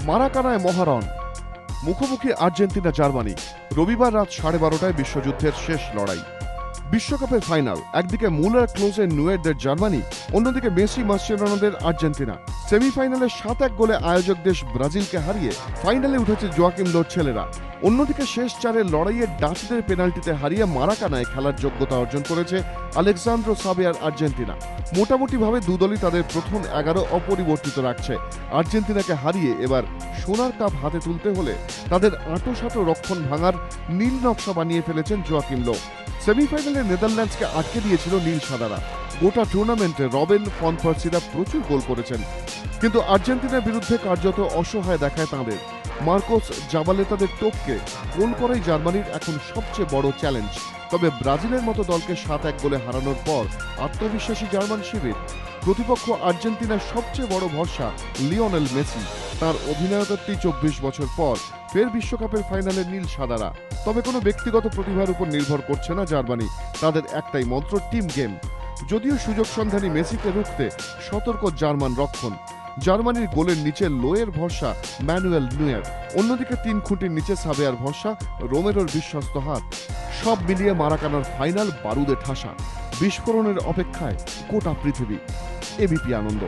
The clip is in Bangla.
মারাকানায় মহারণ, মুখোমুখি আর্জেন্টিনা জার্মানি। রবিবার রাত 12:30টায় বিশ্বযুদ্ধের শেষ লড়াই, বিশ্বকাপের ফাইনাল। একদিকে মুলার, ক্লোজে, নুয়েরদের জার্মানি, অন্যদিকে মেসি, মাসচেরানোদের আর্জেন্টিনা। সেমিফাইনালে 7-1 গোলে আয়োজক দেশ ব্রাজিলকে হারিয়ে ফাইনালে উঠেছে জোয়াকিম লোর ছেলেরা। অন্যদিকে শেষ চারের লড়াইয়ে ডাচদের পেনাল্টিতে হারিয়ে মারাকানায় খেলার যোগ্যতা অর্জন করেছে আলেক্সান্দ্রো সাবেয়ার আর্জেন্টিনা। মোটামুটিভাবে দুদলই তাদের প্রথম 11 অপরিবর্তিত রাখছে। আর্জেন্টিনাকে হারিয়ে এবার সোনার কাপ হাতে তুলতে হলে তাদের আঁটো-সাঁটো রক্ষণ ভাঙার নীল নকশা বানিয়ে ফেলেছেন জোয়াকিম লো। সেমিফাইনালে নেদারল্যান্ডসকে আটকে দিয়েছিল নীল সাদারা। গোটা টুর্নামেন্টে রবেন ফন পার্সিরা প্রচুর গোল করেছেন, কিন্তু আর্জেন্টিনার বিরুদ্ধে কার্যত অসহায় দেখায় তাঁদের। মার্কোস জাবালেতাদের টপকে গোল করাই জার্মানির এখন সবচেয়ে বড় চ্যালেঞ্জ। তবে ব্রাজিলের মতো দলকে 7-1 গোলে হারানোর পর আত্মবিশ্বাসী জার্মান শিবির। প্রতিপক্ষ আর্জেন্টিনার সবচেয়ে বড় ভরসা লিওনেল মেসি। তার অধিনায়কত্বে 24 বছর পর ফের বিশ্বকাপের ফাইনালে নীল সাদারা। তবে কোনো ব্যক্তিগত প্রতিভার উপর নির্ভর করছে না জার্মানি। তাদের একটাই মন্ত্র, টিম গেম। যদিও সুযোগ সন্ধানী মেসিকে রুখতে সতর্ক জার্মান রক্ষণ। জার্মানির গোলের নিচে লোয়ের ভরসা ম্যানুয়েল নুয়ের, অন্যদিকে 3 খুঁটির নিচে সাবেয়ার ভরসা রোমেরোর বিশ্বস্ত হাত। সব মিলিয়ে মারাকানার ফাইনাল বারুদে ঠাসা। বিস্ফোরণের অপেক্ষায় গোটা পৃথিবী। এবিপি আনন্দ।